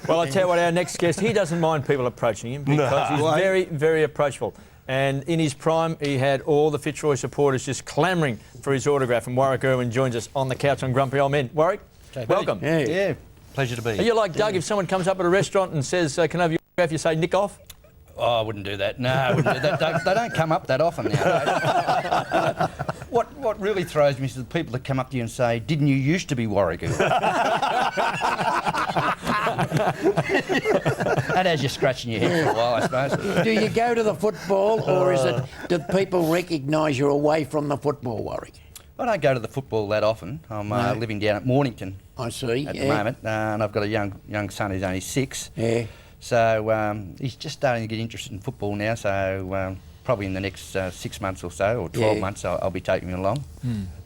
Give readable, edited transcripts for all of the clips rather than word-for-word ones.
Well, I'll tell you what, our next guest, he doesn't mind people approaching him because he's very, very approachable. And in his prime, he had all the Fitzroy supporters just clamouring for his autograph. And Warwick Irwin joins us on the couch on Grumpy Old Men. Warwick, welcome. Yeah, pleasure to be here. Are you like Doug, if someone comes up at a restaurant and says, can I have your autograph, you say, nick off? Oh, I wouldn't do that. No, I wouldn't do that. They don't come up that often now. What really throws me is the people that come up to you and say, didn't you used to be Warwick Irwin? That has you scratching your head for a while, I suppose. Do you go to the football, or is it, do people recognise you're away from the football, Warwick? I don't go to the football that often. I'm living down at Mornington. I see, at the moment, and I've got a young son who's only 6. Yeah. So he's just starting to get interested in football now, so probably in the next 6 months or so, or 12 months, I'll be taking him along.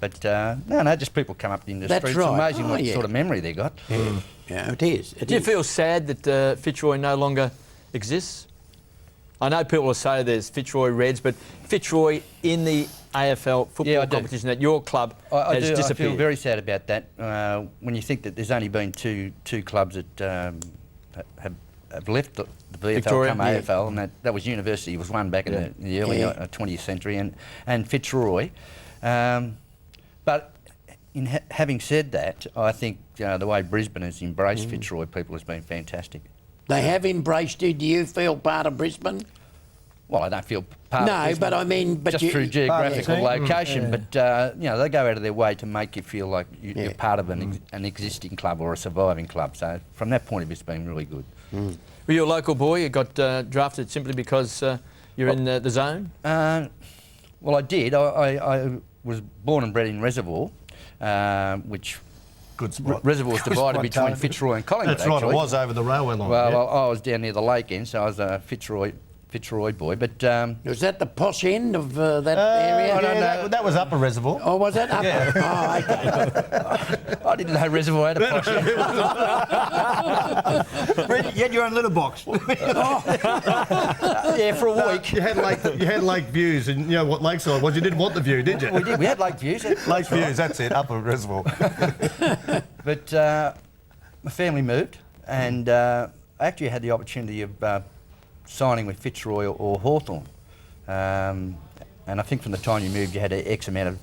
But no, just people come up in the streets. Right. It's amazing what sort of memory they got. Yeah, it is. Do you feel sad that Fitzroy no longer exists? I know people will say there's Fitzroy Reds, but Fitzroy in the AFL football competition at your club has disappeared. I feel very sad about that. When you think that there's only been two clubs that have left the VFL Victoria, come AFL, and that was University was one back in the early 20th century, and Fitzroy. But having said that, I think the way Brisbane has embraced Fitzroy people has been fantastic. They have embraced you. Do you feel part of Brisbane? Well, I don't feel part of Brisbane. No, but I mean... just through geographical location, but they go out of their way to make you feel like you're part of an existing club or a surviving club. So from that point of view, it's been really good. Were you a local boy? You got drafted simply because you're in the zone? Well, I did. I was born and bred in Reservoir, which... Good spot. Reservoir's divided between Fitzroy and Collingwood. That's right, it was over the railway line. Well, I was down near the lake end, so I was a Fitzroy boy, but... was that the posh end of that area? No, that was Upper Reservoir. Oh, was that? Yeah. Oh, okay. I didn't know Reservoir had a posh end. You had your own litter box. Yeah, for a week. You had lake views, and you know what lakeside was. You didn't want the view, did you? We did. We had lake views. Lake views, that's it, Upper Reservoir. But my family moved, and I actually had the opportunity of signing with Fitzroy or Hawthorn. And I think from the time you moved, you had X amount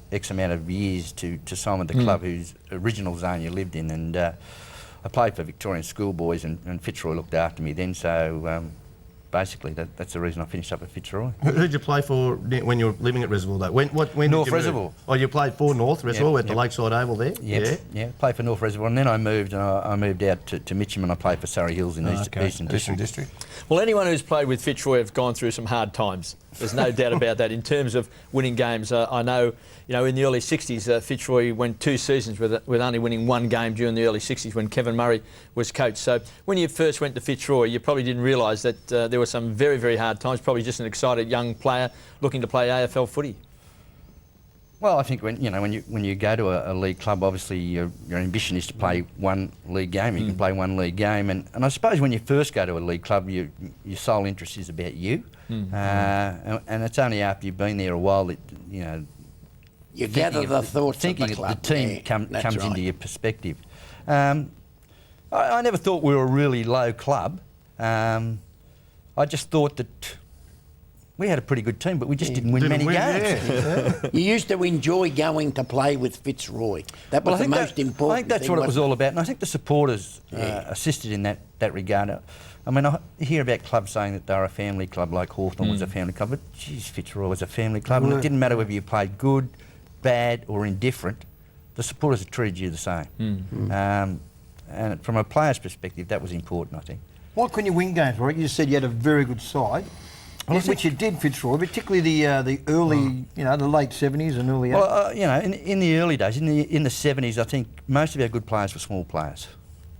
of years to sign with the club whose original zone you lived in. And I played for Victorian schoolboys, and Fitzroy looked after me then. So basically, that's the reason I finished up at Fitzroy. Who did you play for when you were living at Reservoir, though? When North did you Reservoir. Move? Oh, you played for North Reservoir at the Lakeside Oval there? Yeah, played for North Reservoir, and then I moved out to Mitcham, and I played for Surrey Hills in Eastern District. Well, anyone who's played with Fitzroy have gone through some hard times. There's no doubt about that in terms of winning games. I know, in the early 60s, Fitzroy went 2 seasons with only winning 1 game during the early 60s when Kevin Murray was coach. So when you first went to Fitzroy, you probably didn't realise that there were some very, very hard times, probably just an excited young player looking to play AFL footy. Well, I think when you go to a league club, obviously your ambition is to play one league game. You can play one league game, and I suppose when you first go to a league club, your sole interest is about you, and it's only after you've been there a while that you gather the thoughts thinking of the club. The team comes into your perspective. I never thought we were a really low club. I just thought that we had a pretty good team, but we just didn't win many games. You used to enjoy going to play with Fitzroy. That was the most important I think that's what it was all about, and I think the supporters assisted in that regard. I mean, I hear about clubs saying that they're a family club, like Hawthorn was a family club, but geez, Fitzroy was a family club, and it didn't matter whether you played good, bad or indifferent, the supporters treated you the same. And from a player's perspective, that was important, I think. Why couldn't you win games, Warwick? You just said you had a very good side. Well, which you did, Fitzroy, particularly the early, the late 70s and early 80s. Well, in the early days, in the 70s, I think most of our good players were small players.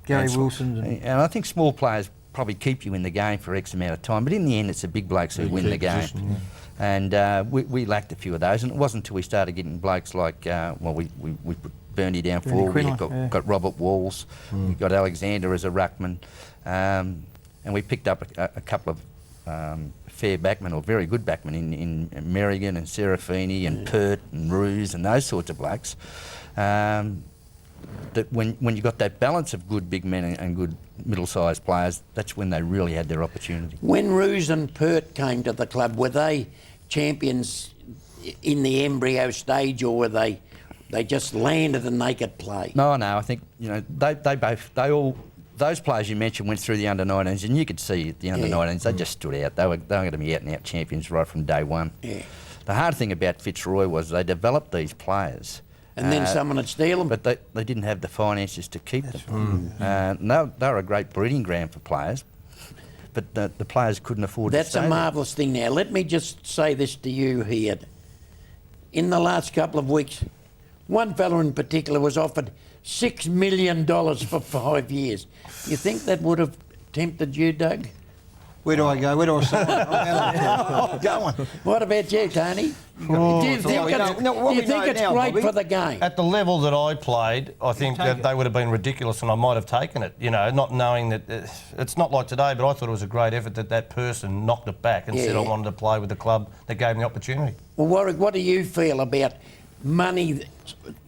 Gary Wilson. And I think small players probably keep you in the game for X amount of time, but in the end, it's the big blokes who win the game. And we lacked a few of those, and it wasn't until we started getting blokes like, we put Bernie down forward, we got Robert Walls, we got Alexander as a ruckman, and we picked up a couple of fair backmen, or very good backmen in Merrigan and Serafini and Pert and Ruse and those sorts of blokes. that when you got that balance of good big men and good middle-sized players, that's when they really had their opportunity. When Roos and Pert came to the club, were they champions in the embryo stage, or were they just landed and they could play? No, I think those players you mentioned went through the under-19s, and you could see at the under-19s they just stood out. They were going to be out-and-out champions right from day one. Yeah. The hard thing about Fitzroy was they developed these players. And then someone would steal them. But they didn't have the finances to keep them. They were a great breeding ground for players, but the players couldn't afford to stay That's a marvellous thing. Now, let me just say this to you here. In the last couple of weeks, one fella in particular was offered $6 million for 5 years. You think that would have tempted you, Doug? Where do I go? Where do I sign? I'm going. What about you, Tony? Do you think it's great for the game? At the level that I played, I think that they would have been ridiculous, and I might have taken it. You know, not knowing that it's not like today. But I thought it was a great effort that person knocked it back and said, "I wanted to play with the club that gave me the opportunity." Well, Warwick, what do you feel about money,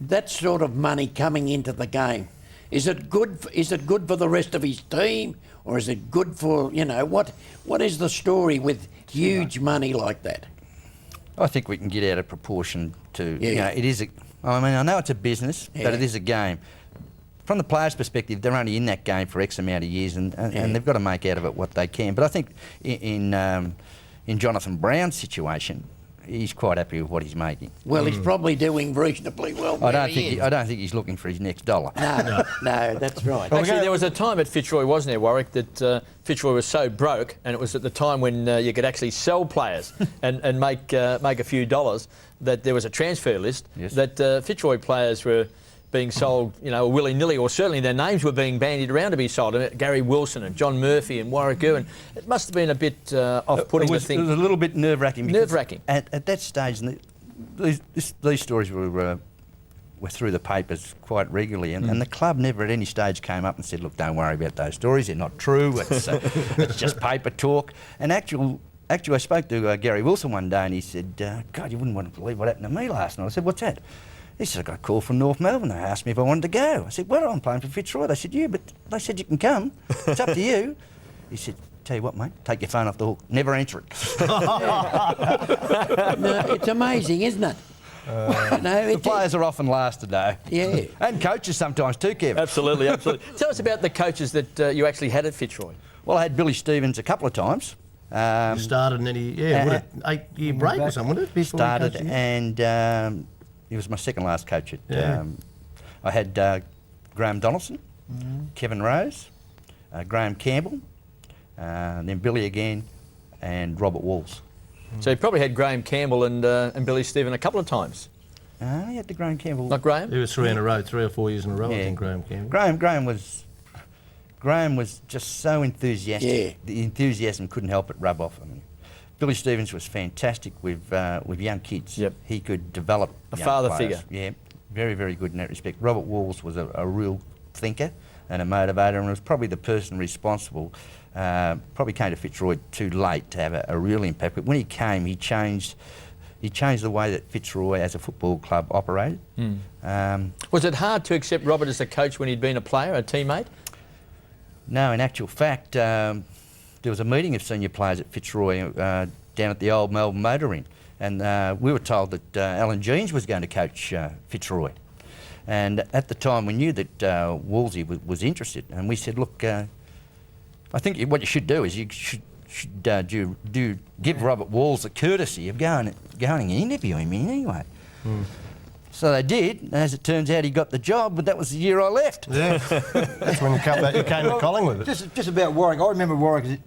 that sort of money coming into the game? Is it good? Is it good for the rest of his team, or is it good for, you know, what is the story with huge money like that? I think we can get out of proportion to, you know, it is I know it's a business, but it is a game. From the players' perspective, they're only in that game for X amount of years, and they've got to make out of it what they can. But I think in Jonathan Brown's situation, he's quite happy with what he's making. Well, he's probably doing reasonably well. I don't think he's looking for his next dollar. No, that's right. Actually, there was a time at Fitzroy, wasn't there, Warwick, that Fitzroy was so broke, and it was at the time when you could actually sell players and make a few dollars, that there was a transfer list that Fitzroy players were being sold, you know, willy-nilly, or certainly their names were being bandied around to be sold. Gary Wilson and John Murphy and Warwick Irwin. It must have been a bit off-putting. It was a little bit nerve-wracking. Nerve-wracking. At that stage, and these stories were through the papers quite regularly, and the club never at any stage came up and said, "Look, don't worry about those stories. They're not true. It's just paper talk." And actually, I spoke to Gary Wilson one day, and he said, "God, you wouldn't want to believe what happened to me last night." I said, "What's that?" He said, "I got a call from North Melbourne. They asked me if I wanted to go." I said, "Well, I'm playing for Fitzroy." They said, "Yeah, but they said you can come. It's up to you." He said, "Tell you what, mate, take your phone off the hook. Never answer it." No, it's amazing, isn't it? The players are often last today. Yeah. And coaches sometimes too, Kevin. Absolutely. Tell us about the coaches that you actually had at Fitzroy. Well, I had Billy Stevens a couple of times. He started and then what an 8-year break or something, wasn't it? Started and he was my second last coach at. I had Graham Donaldson, Kevin Rose, Graham Campbell, then Billy again, and Robert Walls. So you probably had Graham Campbell and Billy Stephen a couple of times. He had the Graham Campbell. Not Graham? He was 3 in a row, 3 or 4 years in a row, I think, Graham Campbell. Graham was just so enthusiastic. Yeah. The enthusiasm couldn't help but rub off. I mean, Billy Stevens was fantastic with young kids. Yep. He could develop A young father players. figure. Yeah, very, very good in that respect. Robert Walls was a real thinker and a motivator, and was probably the person responsible. Probably came to Fitzroy too late to have a real impact, but when he came, he changed the way that Fitzroy as a football club operated. Was it hard to accept Robert as a coach when he'd been a player, a teammate? No, in actual fact, there was a meeting of senior players at Fitzroy down at the old Melbourne Motor Ring, and we were told that Alan Jeans was going to coach Fitzroy. And at the time we knew that Wolsey was interested, and we said, "Look, I think what you should do is you should give Robert Walls the courtesy of going and interviewing me anyway." So they did, and as it turns out, he got the job, but that was the year I left. Yeah, that's when you came to Collingwood. Just about Warwick. I remember Warwick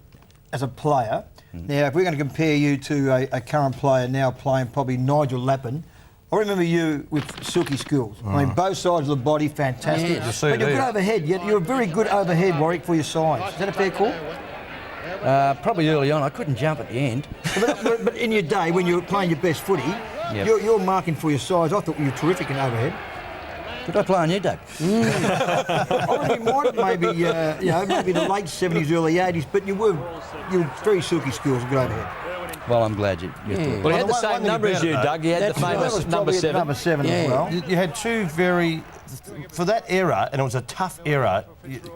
as a player. Now, if we're going to compare you to a current player now playing, probably Nigel Lappin, I remember you with silky skills. I mean, both sides of the body, fantastic. Yeah. But you're good overhead. You're a very good overhead, Warwick, for your size. Is that a fair call? Probably early on. I couldn't jump at the end. But in your day, when you were playing your best footy, you're marking for your size. I thought you were terrific in overhead. Did I play on you, Doug? I would be minded maybe, maybe the late 70s, early 80s, but you were very silky skills and good overhead. Well, I'm glad you thought. Well, he Well, had the one same thing number as about you, it, Doug. He had the that's right. famous That was number Probably at 7. number 7 Yeah. as well. You had two for that era, and it was a tough era,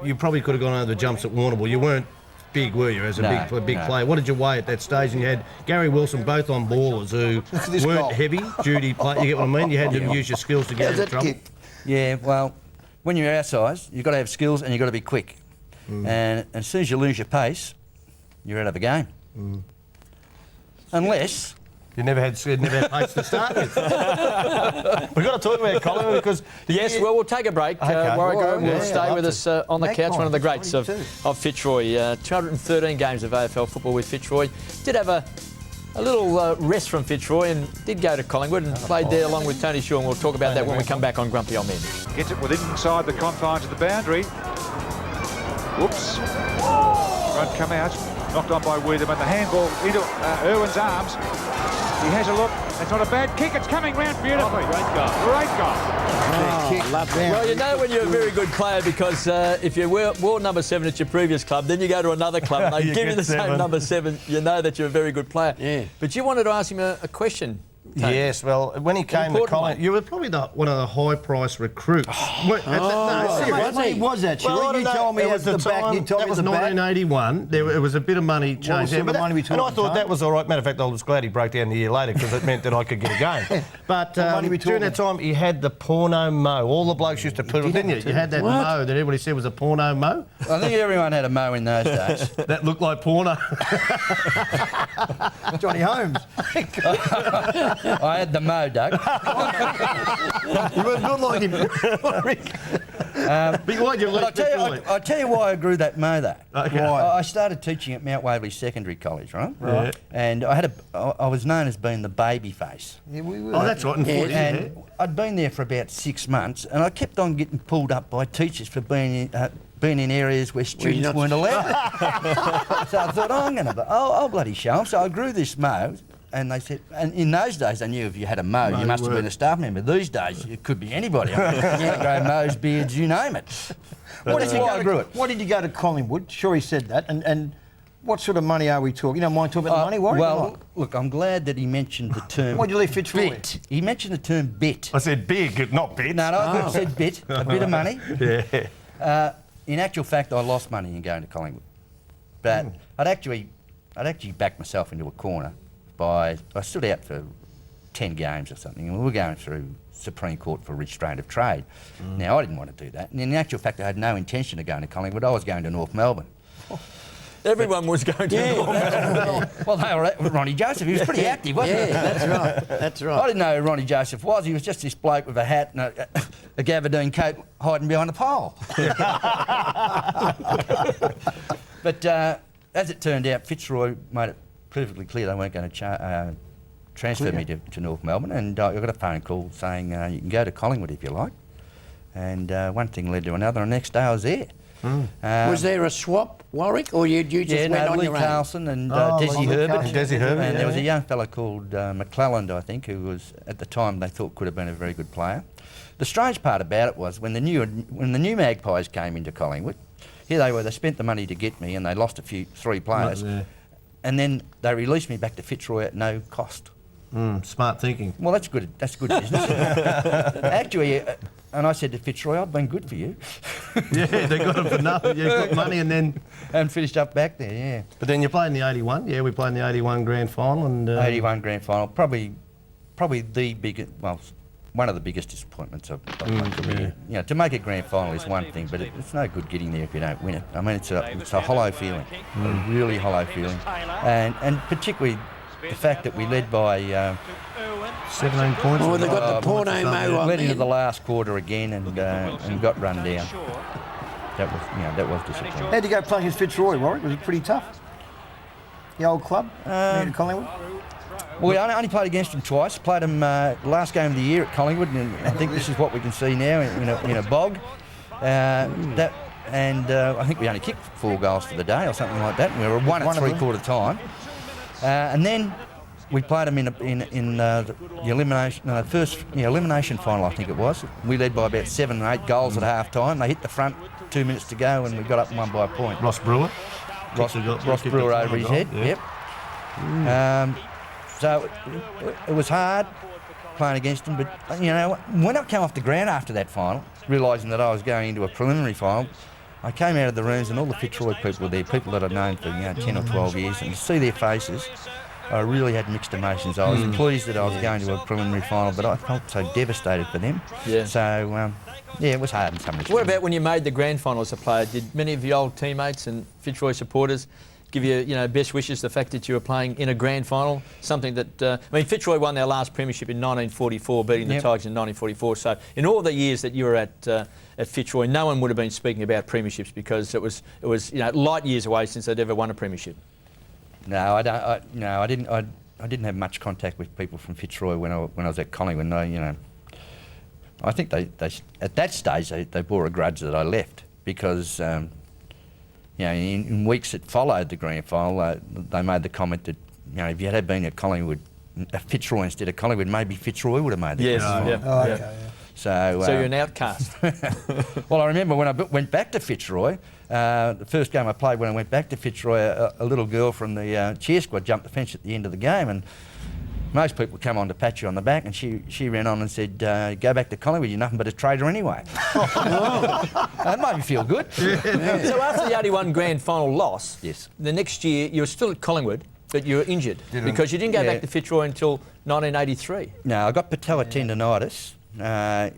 you probably could have gone over the jumps at Warrnambool. You weren't big, were you, as a No, big no. player? What did you weigh at that stage? And you had Gary Wilson both on ballers who This weren't goal. heavy duty play. You get what I mean? You had to use your skills to get How's out of that trouble. kick? Yeah, well, when you're our size, you've got to have skills and you've got to be quick. And as soon as you lose your pace, you're out of the game. Unless... You never had pace to start with. We've got to talk about Collingwood because... Yes, well, we'll take a break. Okay. Warwick Irwin will yeah, stay I'd with love us on the couch, one of the greats of Fitzroy. 213 games of AFL football with Fitzroy. Did have a little rest from Fitzroy and did go to Collingwood and played there along with Tony Shaw, and we'll talk about that when we come back on Grumpy Old Men. Gets it within inside the confines of the boundary. Whoops. Won't come out. Knocked on by Weatherman. The handball into Irwin's arms. He has a look. It's not a bad kick. It's coming round beautifully. Great goal. Great goal. Oh, love that. Well, you know when you're a very good player because if you wore number 7 at your previous club, then you go to another club and they You give you get the same 7. number 7, you know that you're a very good player. Yeah. But you wanted to ask him a question. Tony. Yes, well, when he came to important Collingwood, you were probably one of the high-priced recruits. Oh, He was actually. Well, I you don't know. told me It at was the the back. time, You told that me was at the back. 1981. It was a bit of money changed sort of there. money we And I talking, thought that Tony? was all right. Matter of fact, I was glad he broke down the year later because it meant that I could get a game. But money we during that time, he had the porno mo. All the blokes used to put it, didn't you? You had that What? mo that everybody said was a porno mo. I think everyone had a mo in those days. That looked like porno. Johnny Holmes. I had the mo, Doug. You weren't good like him. But why'd you But I'll tell you why I grew that mo, though. Okay. I started teaching at Mount Waverley Secondary College, right? Right. And I was known as being the baby face. Yeah, we were. Oh, that's right. And I'd been there for about 6 months, and I kept on getting pulled up by teachers for being in areas where students not- weren't allowed. So I thought, I'll bloody show them. So I grew this mo, and they said, and in those days, they knew if you had a mo, you must have been a staff member. These days, it could be anybody. Grow mows, beards, you name it. Why did you I grew it. Why did you go to Collingwood? Sure, he said that. And what sort of money are we talking? You don't mind talking about the money, Warwick? Well, look, I'm glad that he mentioned the term. Why'd you leave Fitzroy? bit? He mentioned the term bit. I said big, not bit. No, I said bit, a bit of money. Yeah. In actual fact, I lost money in going to Collingwood, but I'd actually backed myself into a corner I stood out for 10 games or something, and we were going through Supreme Court for restraint of trade. Now, I didn't want to do that, and in actual fact, I had no intention of going to Collingwood. I was going to North Melbourne. Everyone was going to North. Well, they were at Ronnie Joseph. He was pretty active, wasn't he? Yeah, that's right. That's I right. didn't know who Ronnie Joseph was. He was just this bloke with a hat and a gabardine coat hiding behind a pole. But as it turned out, Fitzroy made it perfectly clear they weren't going to transfer me to North Melbourne, and I got a phone call saying you can go to Collingwood if you like. And one thing led to another, and the next day I was there. Was there a swap, Warwick, or you just went on Lee your own? Carlson and Oh, Desi Lee Herbert. Carlson. Desi Herbert, And there was yeah. a young fellow called McClelland, I think, who was, at the time, they thought could have been a very good player. The strange part about it was when the new Magpies came into Collingwood, here they were, they spent the money to get me and they lost 3 players. Yeah. And then they released me back to Fitzroy at no cost. Smart thinking. Well, that's good business. Actually, and I said to Fitzroy, I've been good for you. Yeah, they got it for nothing. You got money and then... And finished up back there, yeah. But then you played in the 81. Yeah, we played in the 81 grand final. And 81 grand final, probably the biggest, well, one of the biggest disappointments of my career. You know, to make a grand final is one thing, but it's no good getting there if you don't win it. I mean, it's a hollow feeling, a really hollow feeling, and particularly the fact that we led by 17 points. Oh, they got the porno mo on led into there. the last quarter again and got run down. That was disappointing. How'd you go playing against Fitzroy, Warwick? Was it pretty tough? The old club, near to Collingwood? Well, we only played against them twice. Played them last game of the year at Collingwood, and I think this is what we can see now in a bog. I think we only kicked 4 goals for the day or something like that. And we were 1 at 3/4 time, and then we played them in the elimination final. I think it was. We led by about 7 or 8 goals at half time. They hit the front, 2 minutes to go, and we got up and won by a point. Ross Brewer. Ross Brewer over his head. Yeah. Yep. So it was hard playing against them, but you know, when I came off the ground after that final, realising that I was going into a preliminary final, I came out of the rooms and all the Fitzroy people were there, people that I'd known for 10 or 12 years, and to see their faces, I really had mixed emotions. I was pleased that I was going to a preliminary final, but I felt so devastated for them. Yeah. So, it was hard in some respects. What about when you made the grand final as a player? Did many of your old teammates and Fitzroy supporters give you, best wishes, the fact that you were playing in a grand final? Something that, Fitzroy won their last premiership in 1944, beating the Tigers in 1944. So in all the years that you were at Fitzroy, no one would have been speaking about premierships because it was light years away since they'd ever won a premiership. No, I didn't have much contact with people from Fitzroy when I was at Collingwood. I think they at that stage they bore a grudge that I left because in weeks that followed the grand final, they made the comment that if you had been at Collingwood, Fitzroy instead of Collingwood, maybe Fitzroy would have made the grand final. Okay, yeah. So you're an outcast. Well, I remember when I went back to Fitzroy, the first game I played when I went back to Fitzroy, a little girl from the cheer squad jumped the fence at the end of the game, and most people come on to pat you on the back, and she ran on and said, go back to Collingwood, you're nothing but a traitor anyway. That made me feel good. So after the 81 grand final loss, yes, the next year you were still at Collingwood, but you were injured because you didn't go back to Fitzroy until 1983. No, I got patella tendinitis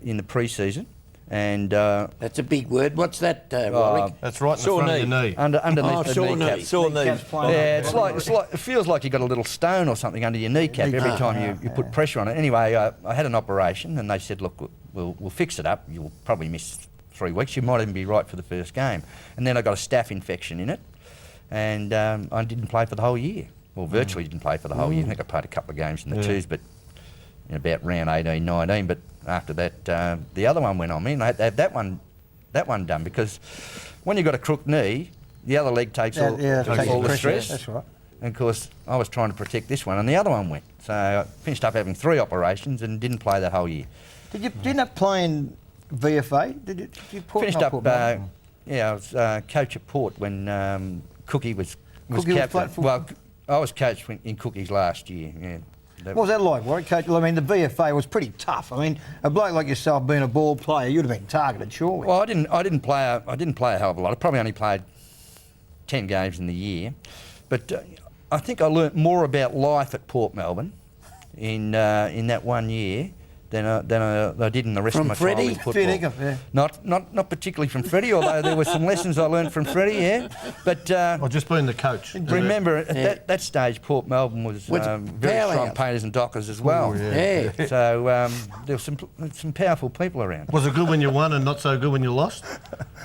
in the pre-season. And that's a big word. What's that, Warwick? That's right in the front of your knee. Underneath the kneecap. Sore knee. Yeah, it's like it feels like you got a little stone or something under your kneecap every time you put pressure on it. Anyway, I had an operation, and they said, look, we'll fix it up. You'll probably miss 3 weeks. You might even be right for the first game. And then I got a staph infection in it, and I didn't play for the whole year. Well, virtually didn't play for the whole year. I think I played a couple of games in the twos, but about round 18, 19. But after that, the other one went on me, and I had to have that one done, because when you've got a crooked knee, the other leg takes all the stress. That's right. And of course, I was trying to protect this one, and the other one went. So I finished up having 3 operations and didn't play that whole year. Did you end up playing VFA? Did you finished up? I was coach at Port when Cookie was captain. Well, I was coach in Cookie's last year. Yeah. What was that like, Warwick? Coach? I mean, the VFA was pretty tough. I mean, a bloke like yourself being a ball player, you'd have been targeted, surely. Well, I didn't play a hell of a lot. I probably only played 10 games in the year, but I think I learnt more about life at Port Melbourne in that 1 year than I did in the rest of my time with football. Not particularly from Freddie, although there were some lessons I learned from Freddie. Yeah, but just being the coach. Remember, at that stage, Port Melbourne was very strong painters and dockers as well. So there were some powerful people around. Was it good when you won and not so good when you lost?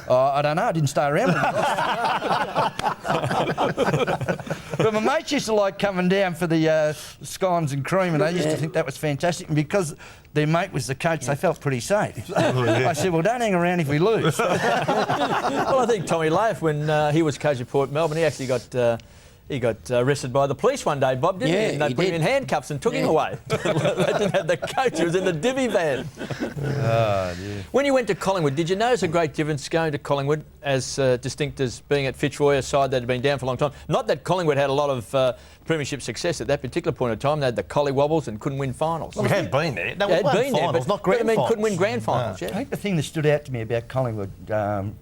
I don't know. I didn't stay around when I lost. But my mates used to like coming down for the scones and cream, and they used to think that was fantastic. And because their mate was the coach, they felt pretty safe. I said, well, don't hang around if we lose. Well, I think Tommy Lath, when he was coach at Port Melbourne, he actually got arrested by the police one day, Bob, didn't he? And they put him in handcuffs and took him away. They didn't have the coach, he was in the divvy van. Oh, dear. When you went to Collingwood, did you notice a great difference going to Collingwood as distinct as being at Fitzroy, a side that had been down for a long time? Not that Collingwood had a lot of premiership success at that particular point in time. They had the collywobbles and couldn't win finals. Well, we had been there. They had been there, but not grand finals. Couldn't win grand finals. I think the thing that stood out to me about Collingwood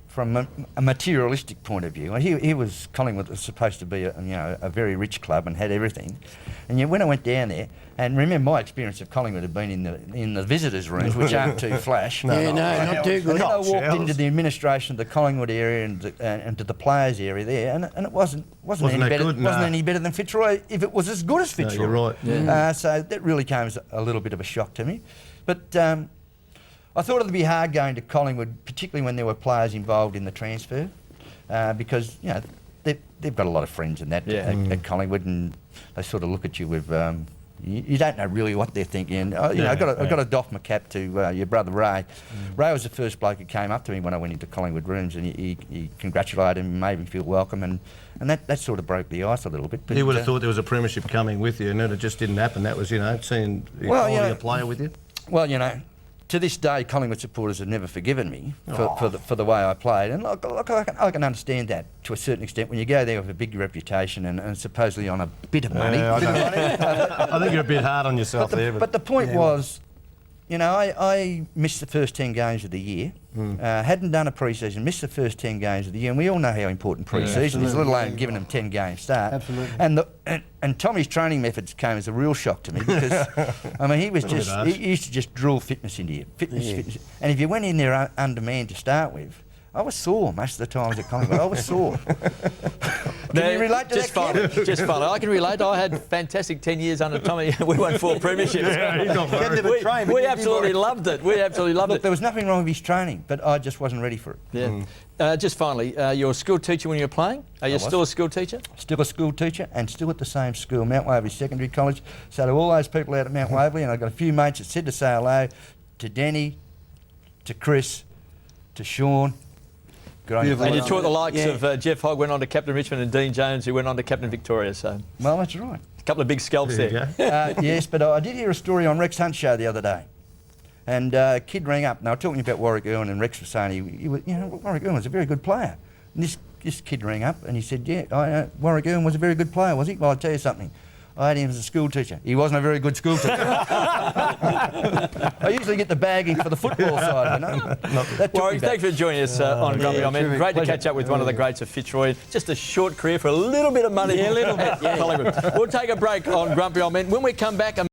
from a materialistic point of view, here was Collingwood was supposed to be a very rich club and had everything, and yet when I went down there, and remember my experience of Collingwood had been in the visitors' rooms, which aren't too flash. Not too good. And then I walked into the administration of the Collingwood area and to the players' area there, and it wasn't any better than Fitzroy if it was as good as Fitzroy. No, you're right. Yeah. So that really came as a little bit of a shock to me, but I thought it'd be hard going to Collingwood, particularly when there were players involved in the transfer, because they've got a lot of friends in that at Collingwood, and they sort of look at you with. You don't know really what they're thinking. I've got to doff my cap to your brother Ray. Ray was the first bloke who came up to me when I went into Collingwood rooms, and he congratulated me, made me feel welcome, and that sort of broke the ice a little bit. But, you would have thought there was a premiership coming with you, and it just didn't happen. That was, seeing the quality of player with you. Well, to this day, Collingwood supporters have never forgiven me for the way I played. And look, I can understand that to a certain extent when you go there with a big reputation and supposedly on a bit of money. I think you're a bit hard on yourself there. But the point was, you know, I missed the first 10 games of the year, hadn't done a pre-season, missed the first 10 games of the year, and we all know how important pre-season is, let alone giving them 10 games start. Absolutely. And Tommy's training methods came as a real shock to me because, I mean, he used to just drill fitness into you, fitness. And if you went in there undermanned to start with, I was sore most of the times at Collingwood. I was sore. Can you relate to just that, Kev? Just fine. I can relate. I had fantastic 10 years under Tommy. We won 4 premierships. We absolutely loved it. We absolutely loved Look, it. there was nothing wrong with his training, but I just wasn't ready for it. Yeah. Just finally, you're a school teacher when you were playing? Are you still a school teacher? Still a school teacher and still at the same school, Mount Waverley Secondary College. So to all those people out at Mount Waverley, and I've got a few mates that said to say hello to Denny, to Chris, to Sean. And you taught the likes of Jeff Hogg, went on to captain Richmond, and Dean Jones, who went on to captain Victoria. So, well, that's right. A couple of big scalps there. Yes, but I did hear a story on Rex Hunt's show the other day. And a kid rang up, and they were talking about Warwick Irwin, and Rex was saying, he was, you know, Warwick Irwin was a very good player. And this kid rang up, and he said, yeah, Warwick Irwin was a very good player, was he? Well, I'll tell you something. I had him as a school teacher. He wasn't a very good school teacher. I usually get the bagging for the football side, you know. Warwick, thanks for joining us on Grumpy Old Men. Great to catch up with one of the greats of Fitzroy. Just a short career for a little bit of money. Yeah, a little bit. Collingwood. We'll take a break on Grumpy Old Men. When we come back,